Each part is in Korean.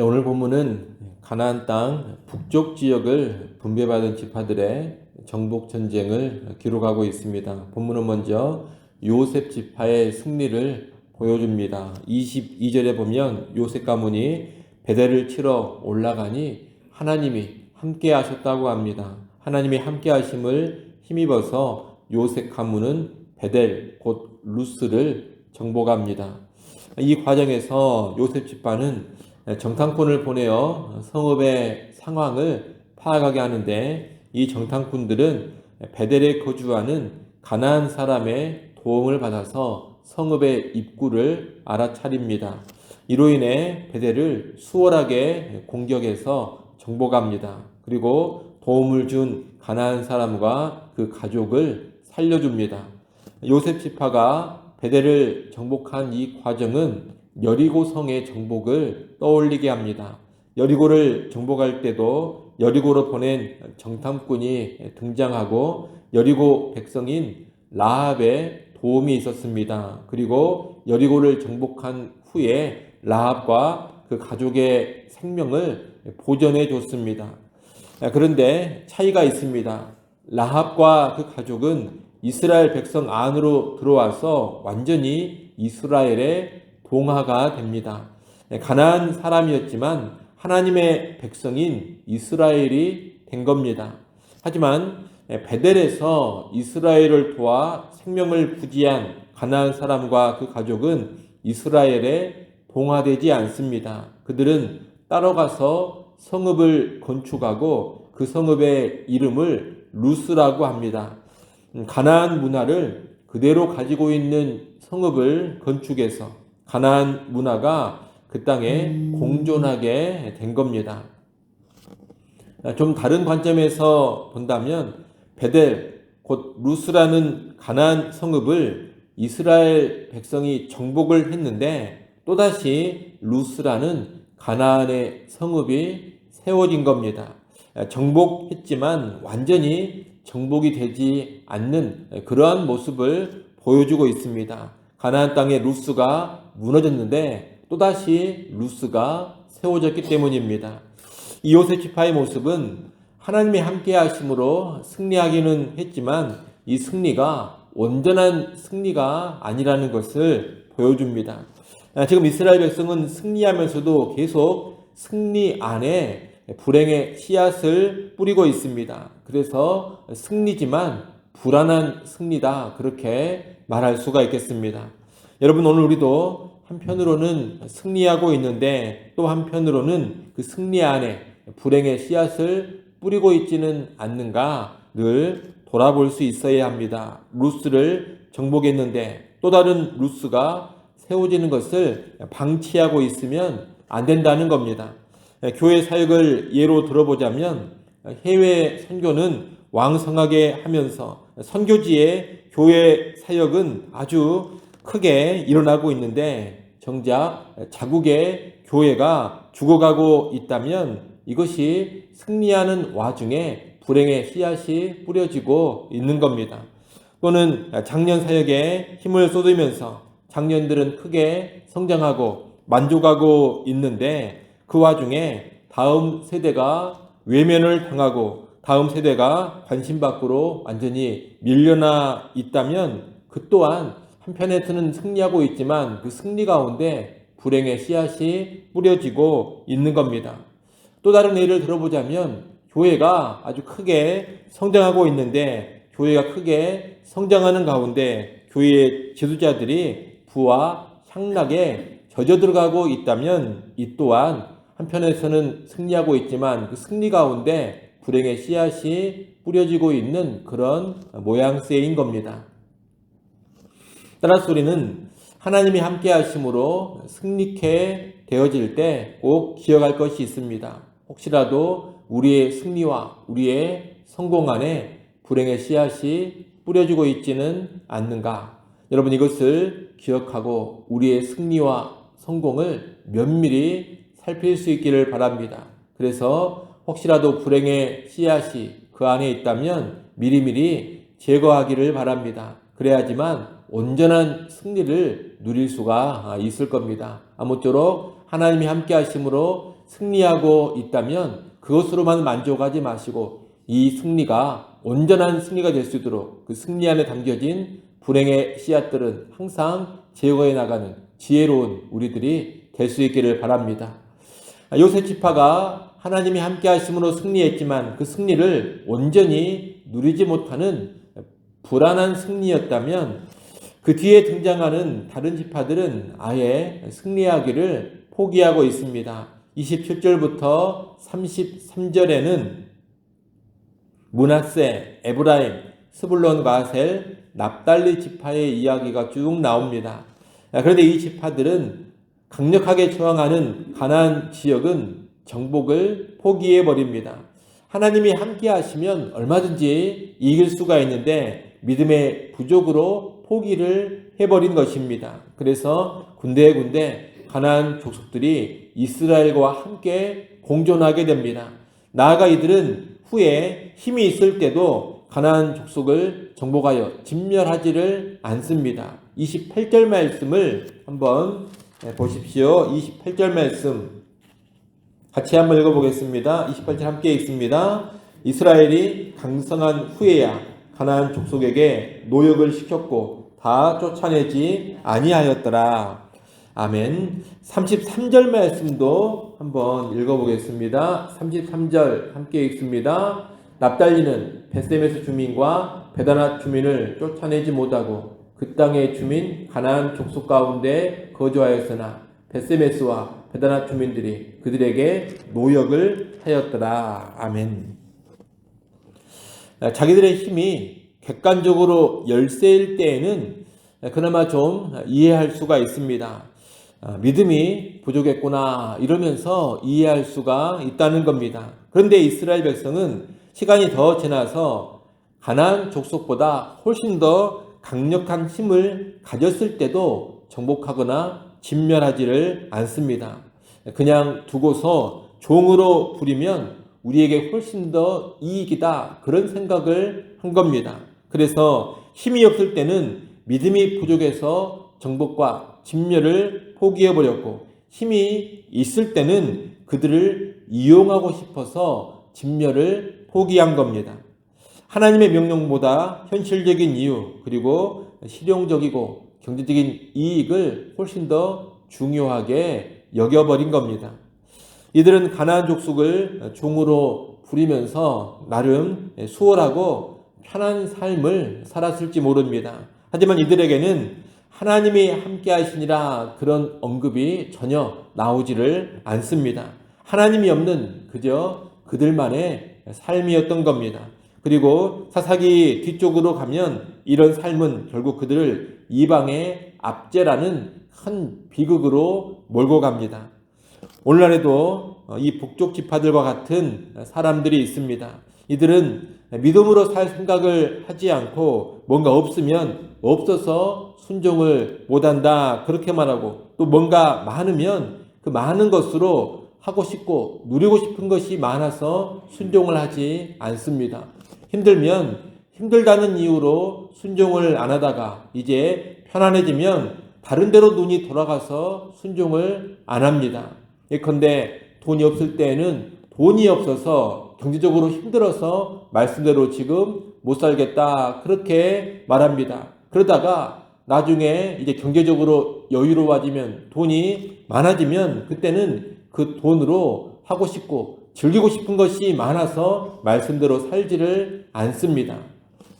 오늘 본문은 가나안 땅 북쪽 지역을 분배받은 지파들의 정복 전쟁을 기록하고 있습니다. 본문은 먼저 요셉 지파의 승리를 보여줍니다. 22절에 보면 요셉 가문이 베델을 치러 올라가니 하나님이 함께 하셨다고 합니다. 하나님이 함께 하심을 힘입어서 요셉 가문은 베델 곧 루스를 정복합니다. 이 과정에서 요셉 지파는 정탐꾼을 보내어 성읍의 상황을 파악하게 하는데, 이 정탐꾼들은 베델에 거주하는 가나안 사람의 도움을 받아서 성읍의 입구를 알아차립니다. 이로 인해 베델을 수월하게 공격해서 정복합니다. 그리고 도움을 준 가나안 사람과 그 가족을 살려줍니다. 요셉 지파가 베델을 정복한 이 과정은 여리고 성의 정복을 떠올리게 합니다. 여리고를 정복할 때도 여리고로 보낸 정탐꾼이 등장하고 여리고 백성인 라합의 도움이 있었습니다. 그리고 여리고를 정복한 후에 라합과 그 가족의 생명을 보전해 줬습니다. 그런데 차이가 있습니다. 라합과 그 가족은 이스라엘 백성 안으로 들어와서 완전히 이스라엘의 동화가 됩니다. 가나안 사람이었지만 하나님의 백성인 이스라엘이 된 겁니다. 하지만 베델에서 이스라엘을 도와 생명을 부지한 가나안 사람과 그 가족은 이스라엘에 동화되지 않습니다. 그들은 따라가서 성읍을 건축하고 그 성읍의 이름을 루스라고 합니다. 가나안 문화를 그대로 가지고 있는 성읍을 건축해서 가나안 문화가 그 땅에 공존하게 된 겁니다. 좀 다른 관점에서 본다면 베델 곧 루스라는 가나안 성읍을 이스라엘 백성이 정복을 했는데, 또다시 루스라는 가나안의 성읍이 세워진 겁니다. 정복했지만 완전히 정복이 되지 않는 그러한 모습을 보여주고 있습니다. 가나안 땅의 루스가 무너졌는데 또다시 루스가 세워졌기 때문입니다. 이 요셉 지파의 모습은 하나님이 함께 하심으로 승리하기는 했지만 이 승리가 온전한 승리가 아니라는 것을 보여줍니다. 지금 이스라엘 백성은 승리하면서도 계속 승리 안에 불행의 씨앗을 뿌리고 있습니다. 그래서 승리지만 불안한 승리다, 그렇게 말할 수가 있겠습니다. 여러분, 오늘 우리도 한편으로는 승리하고 있는데 또 한편으로는 그 승리 안에 불행의 씨앗을 뿌리고 있지는 않는가 늘 돌아볼 수 있어야 합니다. 루스를 정복했는데 또 다른 루스가 세워지는 것을 방치하고 있으면 안 된다는 겁니다. 교회 사역을 예로 들어보자면 해외 선교는 왕성하게 하면서 선교지의 교회 사역은 아주 크게 일어나고 있는데, 정작 자국의 교회가 죽어가고 있다면 이것이 승리하는 와중에 불행의 씨앗이 뿌려지고 있는 겁니다. 또는 장년 사역에 힘을 쏟으면서 장년들은 크게 성장하고 만족하고 있는데 그 와중에 다음 세대가 외면을 당하고 다음 세대가 관심 밖으로 완전히 밀려나 있다면 그 또한 한편에서는 승리하고 있지만 그 승리 가운데 불행의 씨앗이 뿌려지고 있는 겁니다. 또 다른 예를 들어보자면 교회가 아주 크게 성장하고 있는데 교회가 크게 성장하는 가운데 교회의 지도자들이 부와 향락에 젖어 들어가고 있다면 이 또한 한편에서는 승리하고 있지만 그 승리 가운데 불행의 씨앗이 뿌려지고 있는 그런 모양새인 겁니다. 따라서 우리는 하나님이 함께 하심으로 승리케 되어질 때 꼭 기억할 것이 있습니다. 혹시라도 우리의 승리와 우리의 성공 안에 불행의 씨앗이 뿌려지고 있지는 않는가? 여러분, 이것을 기억하고 우리의 승리와 성공을 면밀히 살필 수 있기를 바랍니다. 그래서 혹시라도 불행의 씨앗이 그 안에 있다면 미리미리 제거하기를 바랍니다. 그래야지만 온전한 승리를 누릴 수가 있을 겁니다. 아무쪼록 하나님이 함께 하심으로 승리하고 있다면 그것으로만 만족하지 마시고 이 승리가 온전한 승리가 될 수 있도록 그 승리 안에 담겨진 불행의 씨앗들은 항상 제거해 나가는 지혜로운 우리들이 될 수 있기를 바랍니다. 요셉 지파가 하나님이 함께 하심으로 승리했지만 그 승리를 온전히 누리지 못하는 불안한 승리였다면 그 뒤에 등장하는 다른 지파들은 아예 승리하기를 포기하고 있습니다. 27절부터 33절에는 므낫세, 에브라임, 스불론, 가셀, 납달리 지파의 이야기가 쭉 나옵니다. 그런데 이 지파들은 강력하게 저항하는 가나안 지역은 정복을 포기해 버립니다. 하나님이 함께 하시면 얼마든지 이길 수가 있는데 믿음의 부족으로 포기를 해버린 것입니다. 그래서 군데군데 가나안 족속들이 이스라엘과 함께 공존하게 됩니다. 나아가 이들은 후에 힘이 있을 때도 가나안 족속을 정복하여 진멸하지를 않습니다. 28절 말씀을 한번 보십시오. 28절 말씀 같이 한번 읽어보겠습니다. 28절 함께 읽습니다. 이스라엘이 강성한 후에야 가나안 족속에게 노역을 시켰고 다 쫓아내지 아니하였더라. 아멘. 33절 말씀도 한번 읽어보겠습니다. 33절 함께 읽습니다. 납달리는 벳세메스 주민과 베다낫 주민을 쫓아내지 못하고 그 땅의 주민 가나안 족속 가운데 거주하였으나 벳세메스와 베다낫 주민들이 그들에게 노역을 하였더라. 아멘. 자기들의 힘이 객관적으로 열세일 때에는 그나마 좀 이해할 수가 있습니다. 믿음이 부족했구나 이러면서 이해할 수가 있다는 겁니다. 그런데 이스라엘 백성은 시간이 더 지나서 가나안 족속보다 훨씬 더 강력한 힘을 가졌을 때도 정복하거나 진멸하지를 않습니다. 그냥 두고서 종으로 부리면 우리에게 훨씬 더 이익이다 그런 생각을 한 겁니다. 그래서 힘이 없을 때는 믿음이 부족해서 정복과 진멸을 포기해버렸고 힘이 있을 때는 그들을 이용하고 싶어서 진멸을 포기한 겁니다. 하나님의 명령보다 현실적인 이유 그리고 실용적이고 경제적인 이익을 훨씬 더 중요하게 여겨버린 겁니다. 이들은 가나안 족속을 종으로 부리면서 나름 수월하고 편한 삶을 살았을지 모릅니다. 하지만 이들에게는 하나님이 함께 하시니라 그런 언급이 전혀 나오지를 않습니다. 하나님이 없는 그저 그들만의 삶이었던 겁니다. 그리고 사사기 뒤쪽으로 가면 이런 삶은 결국 그들을 이방의 압제라는 큰 비극으로 몰고 갑니다. 오늘날에도 이 북쪽 지파들과 같은 사람들이 있습니다. 이들은 믿음으로 살 생각을 하지 않고 뭔가 없으면 없어서 순종을 못한다 그렇게 말하고 또 뭔가 많으면 그 많은 것으로 하고 싶고 누리고 싶은 것이 많아서 순종을 하지 않습니다. 힘들면 힘들다는 이유로 순종을 안 하다가 이제 편안해지면 다른 데로 눈이 돌아가서 순종을 안 합니다. 예컨대 돈이 없을 때에는 돈이 없어서 경제적으로 힘들어서 말씀대로 지금 못 살겠다 그렇게 말합니다. 그러다가 나중에 이제 경제적으로 여유로워지면 돈이 많아지면 그때는 그 돈으로 하고 싶고 즐기고 싶은 것이 많아서 말씀대로 살지를 않습니다.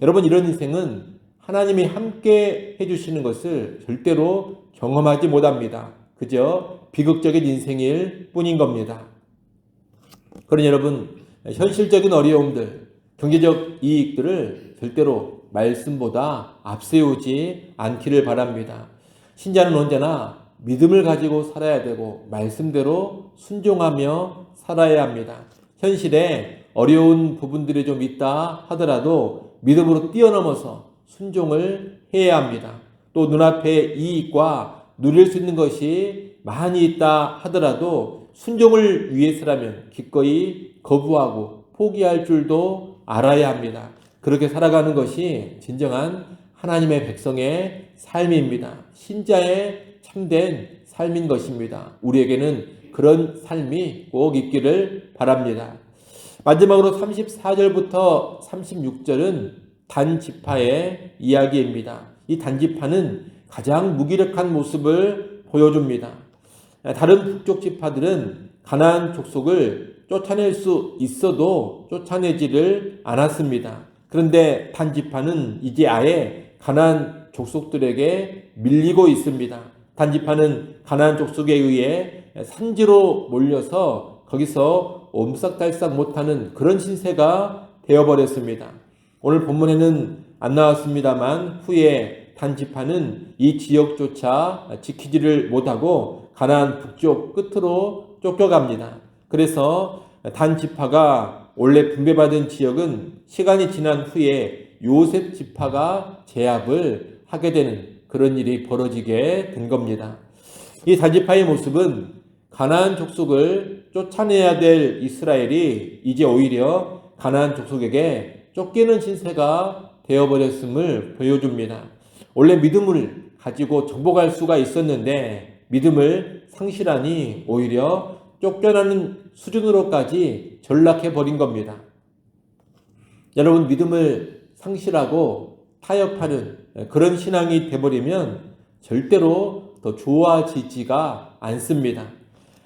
여러분 이런 인생은 하나님이 함께 해주시는 것을 절대로 경험하지 못합니다. 그저 비극적인 인생일 뿐인 겁니다. 그러니 여러분 현실적인 어려움들, 경제적 이익들을 절대로 말씀보다 앞세우지 않기를 바랍니다. 신자는 언제나 믿음을 가지고 살아야 되고 말씀대로 순종하며 살아야 합니다. 현실에 어려운 부분들이 좀 있다 하더라도 믿음으로 뛰어넘어서 순종을 해야 합니다. 또 눈앞에 이익과 누릴 수 있는 것이 많이 있다 하더라도 순종을 위해서라면 기꺼이 거부하고 포기할 줄도 알아야 합니다. 그렇게 살아가는 것이 진정한 하나님의 백성의 삶입니다. 신자의 참된 삶인 것입니다. 우리에게는 그런 삶이 꼭 있기를 바랍니다. 마지막으로 34절부터 36절은 단지파의 이야기입니다. 이 단지파는 가장 무기력한 모습을 보여줍니다. 다른 북쪽 지파들은 가나안 족속을 쫓아낼 수 있어도 쫓아내지를 않았습니다. 그런데 단지파는 이제 아예 가나안 족속들에게 밀리고 있습니다. 단지파는 가나안 족속에 의해 산지로 몰려서 거기서 옴싹달싹 못하는 그런 신세가 되어버렸습니다. 오늘 본문에는 안 나왔습니다만 후에 단지파는 이 지역조차 지키지를 못하고 가나안 북쪽 끝으로 쫓겨갑니다. 그래서 단지파가 원래 분배받은 지역은 시간이 지난 후에 요셉 지파가 제압을 하게 되는 그런 일이 벌어지게 된 겁니다. 이 단지파의 모습은 가나안 족속을 쫓아내야 될 이스라엘이 이제 오히려 가나안 족속에게 쫓기는 신세가 되어버렸음을 보여줍니다. 원래 믿음을 가지고 정복할 수가 있었는데 믿음을 상실하니 오히려 쫓겨나는 수준으로까지 전락해버린 겁니다. 여러분, 믿음을 상실하고 타협하는 그런 신앙이 되어버리면 절대로 더 좋아지지가 않습니다.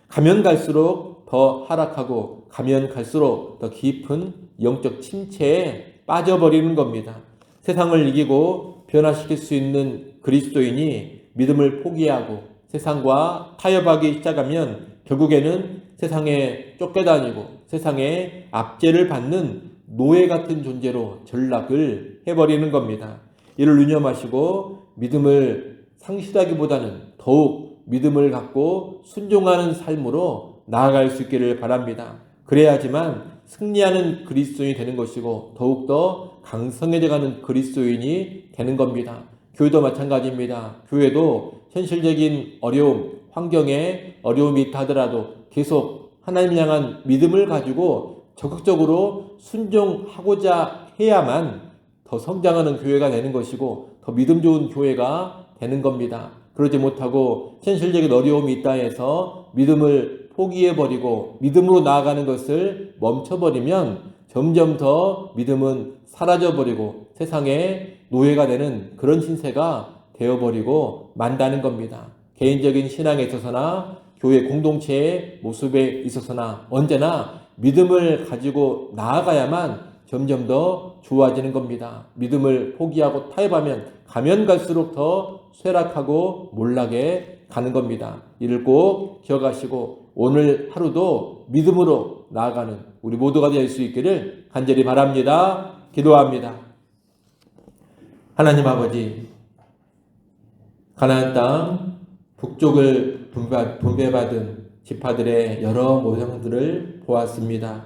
가면 갈수록 더 하락하고 가면 갈수록 더 깊은 영적 침체에 빠져버리는 겁니다. 세상을 이기고 변화시킬 수 있는 그리스도인이 믿음을 포기하고 세상과 타협하기 시작하면 결국에는 세상에 쫓겨다니고 세상에 압제를 받는 노예 같은 존재로 전락을 해버리는 겁니다. 이를 유념하시고 믿음을 상실하기보다는 더욱 믿음을 갖고 순종하는 삶으로 나아갈 수 있기를 바랍니다. 그래야지만 승리하는 그리스도인이 되는 것이고 더욱더 강성해져가는 그리스도인이 되는 겁니다. 교회도 마찬가지입니다. 교회도 현실적인 어려움, 환경에 어려움이 있다 하더라도 계속 하나님 향한 믿음을 가지고 적극적으로 순종하고자 해야만 더 성장하는 교회가 되는 것이고 더 믿음 좋은 교회가 되는 겁니다. 그러지 못하고 현실적인 어려움이 있다 해서 믿음을 포기해버리고 믿음으로 나아가는 것을 멈춰버리면 점점 더 믿음은 사라져버리고 세상에 노예가 되는 그런 신세가 되어버리고 만다는 겁니다. 개인적인 신앙에 있어서나 교회 공동체의 모습에 있어서나 언제나 믿음을 가지고 나아가야만 점점 더 좋아지는 겁니다. 믿음을 포기하고 타협하면 가면 갈수록 더 쇠락하고 몰락해 가는 겁니다. 이를 꼭 기억하시고 오늘 하루도 믿음으로 나아가는 우리 모두가 될 수 있기를 간절히 바랍니다. 기도합니다. 하나님 아버지, 가나안 땅 북쪽을 분배받은 지파들의 여러 모형들을 보았습니다.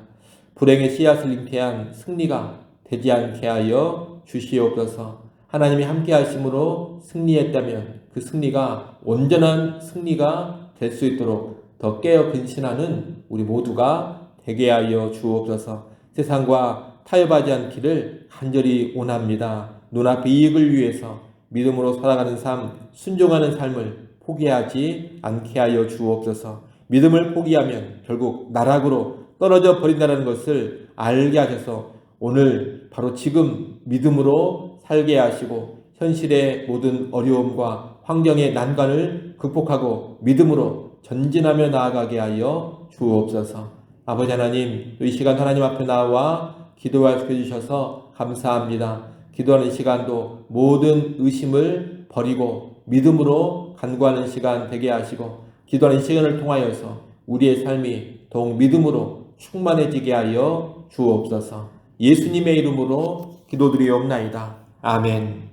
불행의 씨앗을 잉태한 승리가 되지 않게 하여 주시옵소서. 하나님이 함께 하심으로 승리했다면 그 승리가 온전한 승리가 될 수 있도록 더 깨어 근신하는 우리 모두가 되게 하여 주옵소서. 세상과 타협하지 않기를 간절히 원합니다. 눈앞의 이익을 위해서 믿음으로 살아가는 삶, 순종하는 삶을 포기하지 않게 하여 주옵소서. 믿음을 포기하면 결국 나락으로 떨어져 버린다는 것을 알게 하셔서 오늘 바로 지금 믿음으로 살게 하시고 현실의 모든 어려움과 환경의 난관을 극복하고 믿음으로 전진하며 나아가게 하여 주옵소서. 아버지 하나님, 이 시간 하나님 앞에 나와 기도할 수 해주셔서 감사합니다. 기도하는 시간도 모든 의심을 버리고 믿음으로 간구하는 시간 되게 하시고 기도하는 시간을 통하여서 우리의 삶이 더욱 믿음으로 충만해지게 하여 주옵소서. 예수님의 이름으로 기도드리옵나이다. 아멘.